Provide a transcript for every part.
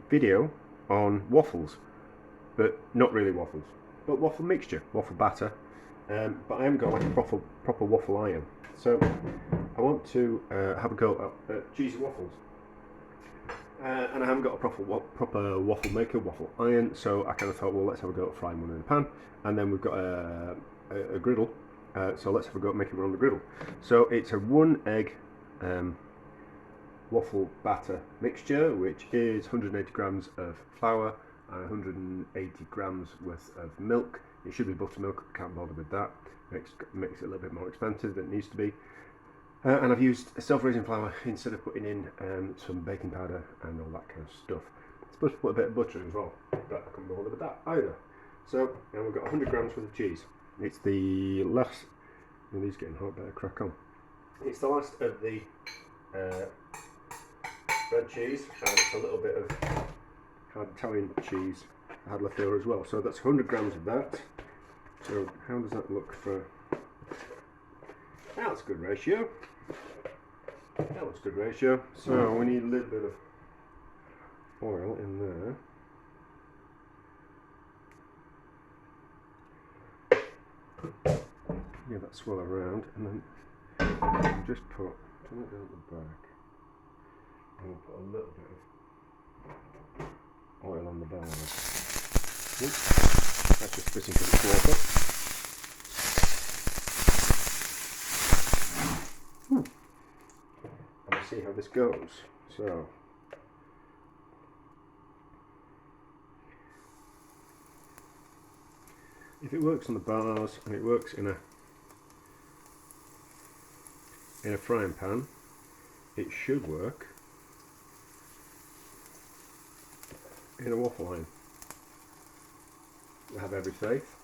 video on waffles, but not really waffles, but waffle mixture, waffle batter. But I haven't got like a proper waffle iron, so I want to have a go at cheesy waffles. And I haven't got a proper waffle maker, waffle iron, so I kind of thought, well, let's have a go at frying one in a pan. And then we've got a griddle, so let's have a go at making one on the griddle. So it's a 1 egg waffle batter mixture, which is 180 grams of flour and 180 grams worth of milk. It should be buttermilk, can't bother with that. Makes it a little bit more expensive than it needs to be. And I've used self-raising flour instead of putting in some baking powder and all that kind of stuff. I'm supposed to put a bit of butter as well, but I couldn't bother with that either. So now we've got 100 grams worth of cheese. It's the last. Oh, these getting hot, better crack on. It's the last of the red cheese, and it's a little bit of hard Italian cheese I had left over as well. So that's 100 grams of that. So how does that look for? That's a good ratio. That looks good ratio. So we need a little bit of oil in there. Yeah, that swirl around, and then we'll just turn it down the back, and we'll put a little bit of oil on the bars. Oops, that's just fitting to the water. And we'll see how this goes. So, if it works on the bars and it works in a frying pan, it should work in a waffle iron. I have every faith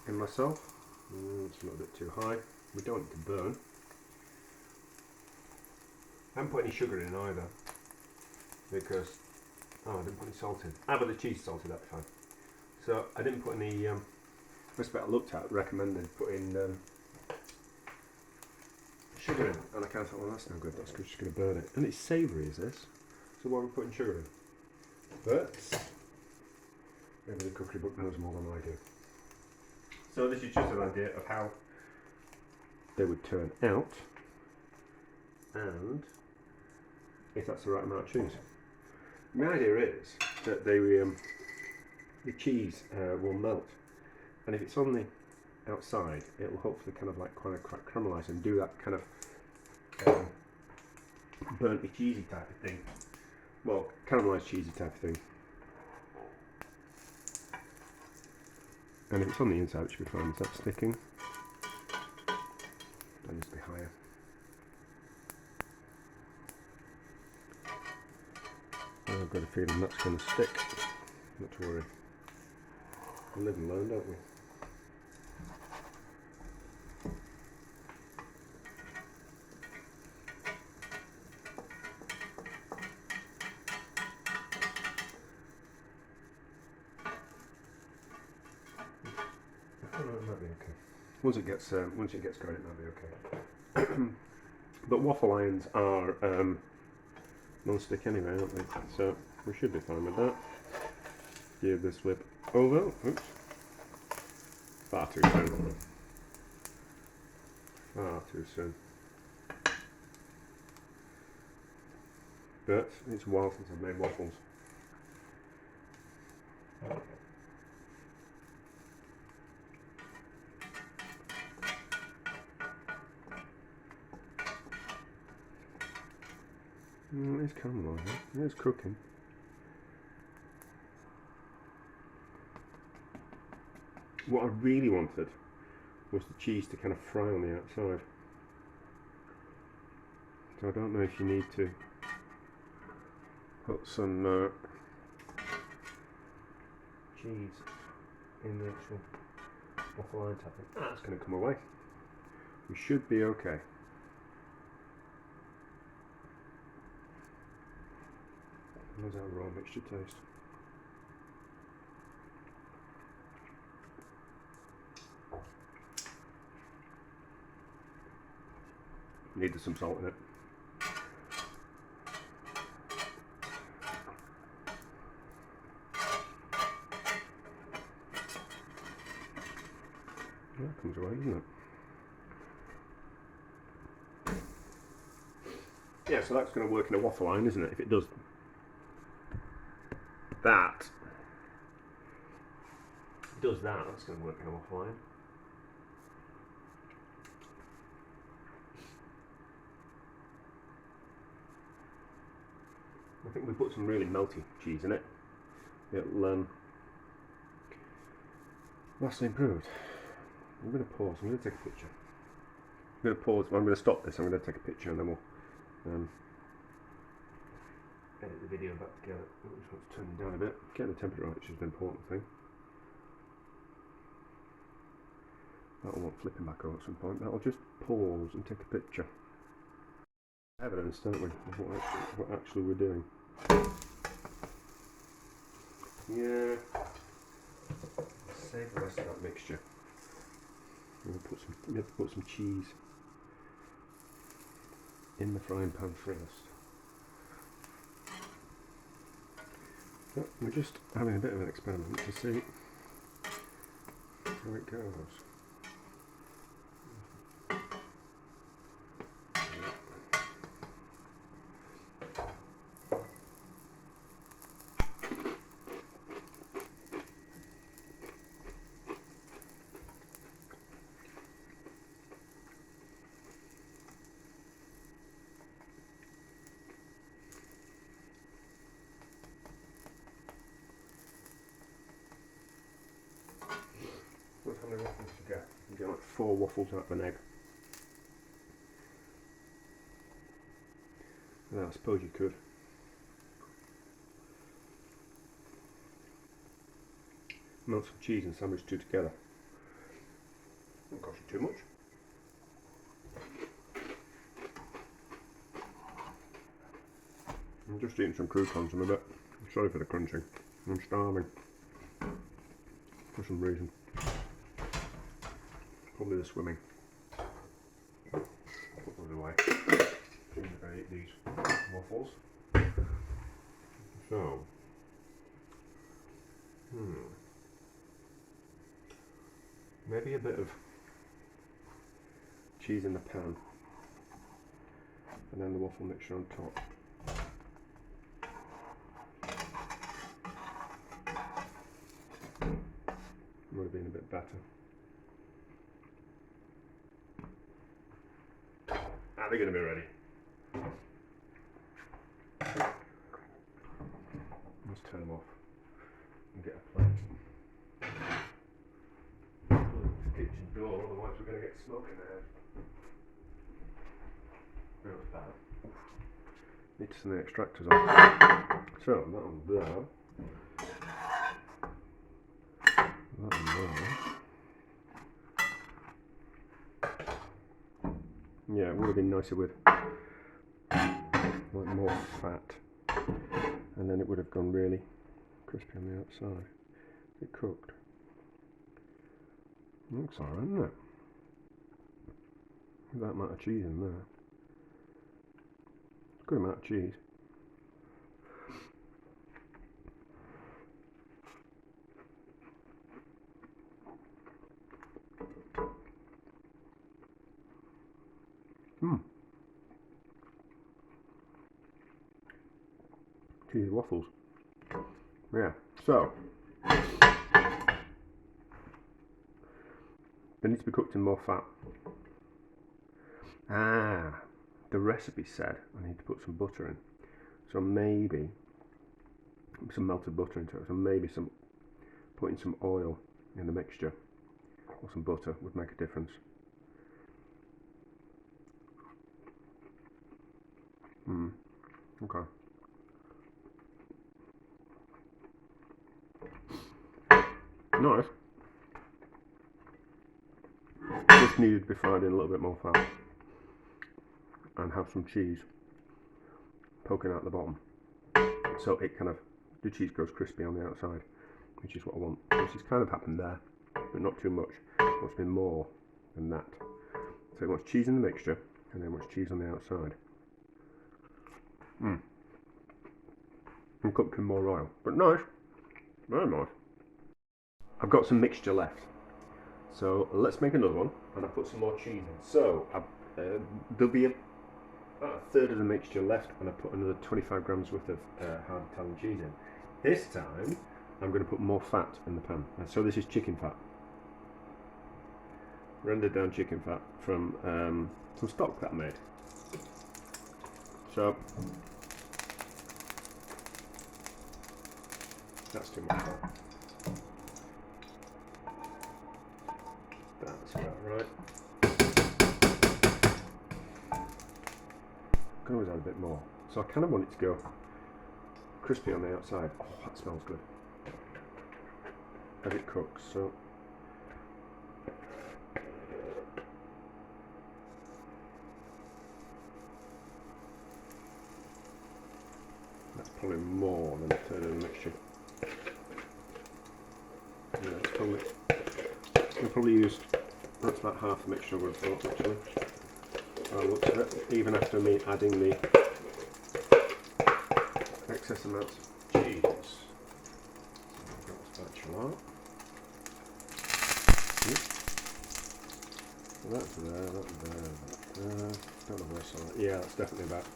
in myself. It's a little bit too high. We don't want it to burn. I haven't put any sugar in either because I didn't put any salt in. But the cheese is salted, that's fine. So I didn't put any. Recipe I looked at recommended putting sugar in, and I kind of thought, well, that's no good. That's just going to burn it. And it's savoury, is this? So why are we putting sugar in? But maybe the cookery book knows more than I do. So this is just an idea of how they would turn out, and if that's the right amount of cheese. My idea is that the cheese will melt, and if it's on the outside, it will hopefully kind of like quite caramelise and do that kind of burnt cheesy type of thing. Well, caramelised cheesy type of thing. And if it's on the inside, it should be fine. Is that sticking? That needs to be higher. I've got a feeling that's going to stick. Not to worry. We live and learn, don't we? It might be okay. Once it gets going, it might be okay. But waffle irons are non-stick anyway, aren't they? So we should be fine with that. Give this flip over. Oops. Far too soon. Far too soon. But it's a while since I've made waffles. It's caramelising. It's cooking. What I really wanted was the cheese to kind of fry on the outside. So I don't know if you need to put some cheese in the actual waffle iron type thing. That's going to come away. We should be okay. How's that raw mixture taste? Needed some salt in it. That comes away, doesn't it? Yeah, so that's going to work in a waffle iron, isn't it? If it does that, that's going to work in a waffle iron. I think we put some really melty cheese in it. It'll vastly improved. I'm going to pause. I'm going to take a picture. I'm going to pause. I'm going to stop this. I'm going to take a picture and then we'll edit the video back together. I just want to turn it down a bit. Get the temperature right, which is an important thing. That'll want flipping back over at some point. That'll just pause and take a picture. Evidence, don't we, of what actually we're doing. Yeah. Save the rest of that mixture. We have to put some cheese in the frying pan first. So we're just having a bit of an experiment to see how it goes. How many waffles you get? You get like 4 waffles out of an egg. Well, I suppose you could. Melt some cheese and sandwich 2 together. Won't cost you too much. I'm just eating some croutons. I'm a bit sorry for the crunching. I'm starving for some reason. Probably the swimming. Put those away. I'm going to eat these waffles. So, maybe a bit of cheese in the pan, and then the waffle mixture on top. Would have been a bit better. Are they going to be ready? Let's turn them off and get a plate. Close the kitchen door, otherwise we're going to get smoke in there. That was bad. Need to turn the extractors on. So that one's there. That one there. Yeah, it would have been nicer with like more fat, and then it would have gone really crispy on the outside. It cooked. Looks alright, isn't it? With that amount of cheese in there. Good amount of cheese. Cheese waffles. Yeah, so they need to be cooked in more fat. The recipe said I need to put some butter in. So maybe some melted butter into it. So maybe putting some oil in the mixture or some butter would make a difference. Okay. Nice. Just needed to be fried in a little bit more fat and have some cheese poking out the bottom, so it kind of, the cheese goes crispy on the outside, which is what I want. This has kind of happened there, but not too much. It wants to be more than that. So it wants cheese in the mixture and then wants cheese on the outside. And cooked in more oil, but nice, very nice. I've got some mixture left, So let's make another one, and I put some more cheese in. So there'll be about a third of the mixture left, and I put another 25 grams worth of hard Italian cheese in. This time I'm going to put more fat in the pan. So this is chicken fat, rendered down chicken fat from some stock that I made. So that's too much fat. That's about right. I can always add a bit more. So I kind of want it to go crispy on the outside. Oh, that smells good. As it cooks, so that's probably more than a third of the mixture. Yeah, we'll probably use, that's about half the mixture I would have thought actually. I looked at it, even after me adding the excess amounts of cheese. So I've got a spatula. Yep. So that's there, that's there, that's there. Don't know where I saw it. Yeah, that's definitely about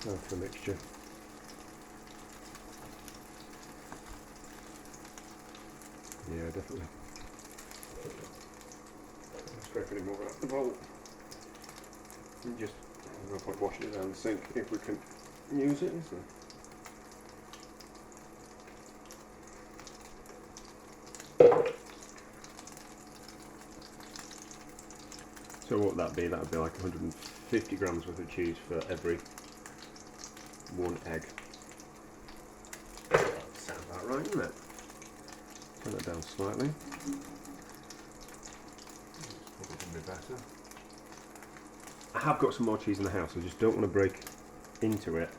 half the mixture. Yeah, definitely. Scrape any more out of the bowl. And just, there's no point washing it down the sink if we can use it, is there? So what would that be? That would be like 150 grams worth of cheese for every one egg. That sounds about right, doesn't it? Turn that down slightly. Probably better. I have got some more cheese in the house. I just don't want to break into it.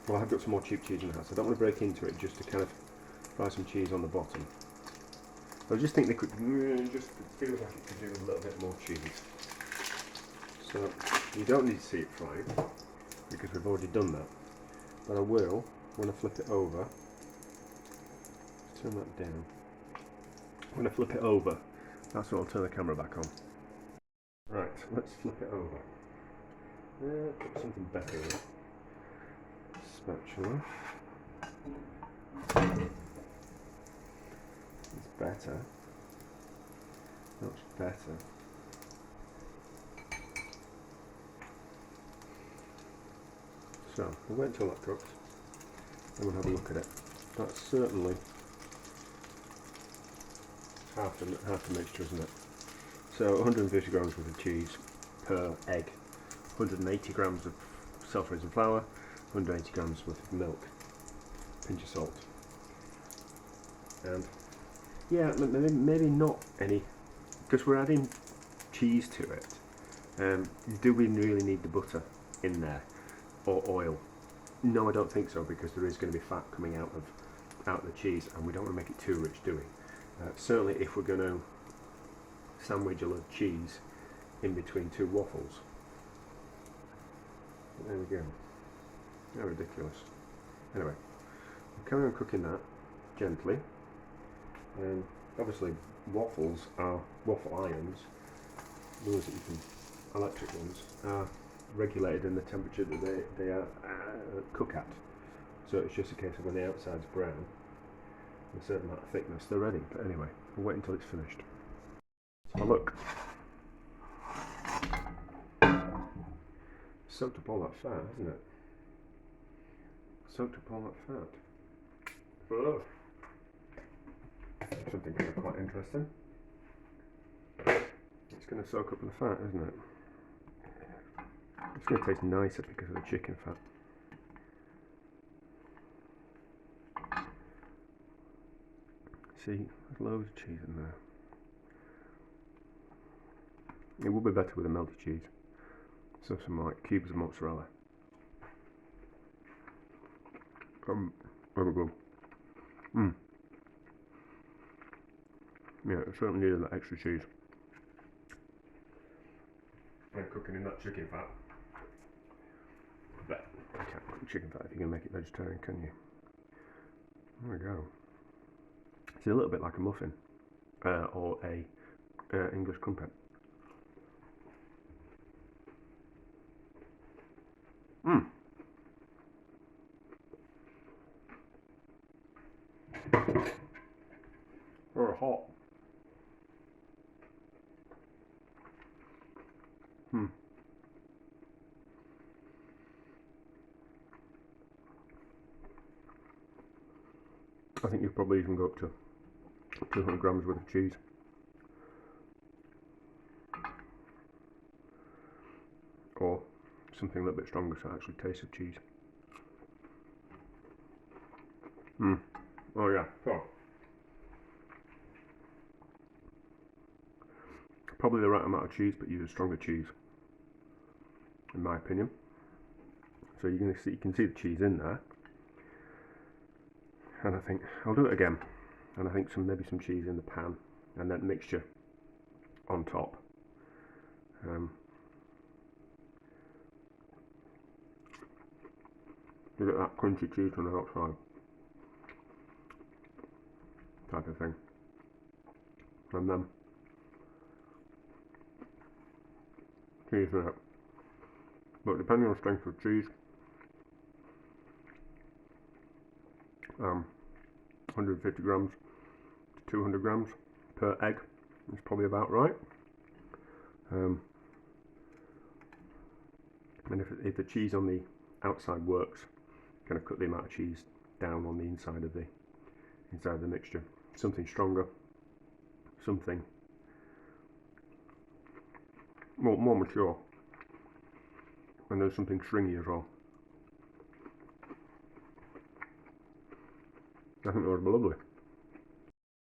Well, I have got some more cheap cheese in the house. I don't want to break into it just to kind of fry some cheese on the bottom. I just think they could, just feels like it could do with a little bit more cheese. So you don't need to see it frying because we've already done that. But I will, when I flip it over, turn that down. When I flip it over, that's when I'll turn the camera back on. Right, let's flip it over. Put something better in. Spatula. It's better. Much better. So, we'll wait until that cooks, and we'll have a look at it. That's certainly half the mixture, isn't it? So 150 grams worth of cheese per egg, 180 grams of self-raising flour, 180 grams worth of milk, pinch of salt, and yeah, maybe not any, because we're adding cheese to it. Do we really need the butter in there, or oil? No, I don't think so, because there is going to be fat coming out of the cheese, and we don't want to make it too rich, do we? Certainly, if we're going to sandwich a lot of cheese in between two waffles. But there we go. How ridiculous. Anyway, we'll carry on cooking that gently. And obviously, waffles are waffle irons. The ones that you can, electric ones, are regulated in the temperature that they are cook at. So it's just a case of when the outside's brown, a certain amount of thickness, they're ready. But anyway, we'll wait until it's finished. Let's have a look. Soaked up all that fat, hasn't it? Soaked up all that fat. Oh. Something kind of quite interesting. It's going to soak up the fat, isn't it? It's going to taste nicer because of the chicken fat. See, there's loads of cheese in there. It would be better with a melted cheese. So some like cubes of mozzarella. Very good. Yeah, it certainly needed that extra cheese. And cooking in that chicken fat. But you can't cook chicken fat if you're going to make it vegetarian, can you? There we go. It's a little bit like a muffin or a English crumpet. Mmm. Oh, hot. Hmm. I think you probably even go up to 200 grams worth of cheese. Or something a little bit stronger so it actually tastes of cheese. Oh yeah, so probably the right amount of cheese, but use a stronger cheese, in my opinion. So you can see the cheese in there, and I think I'll do it again. And I think maybe some cheese in the pan, and then mixture on top. You get that crunchy cheese on the outside, type of thing, and then cheese in it. But depending on the strength of cheese, 150 grams to 200 grams per egg is probably about right. And if the cheese on the outside works, kind of cut the amount of cheese down on the inside of the mixture. Something stronger, something more mature, and there's something stringy as well. I think those were lovely.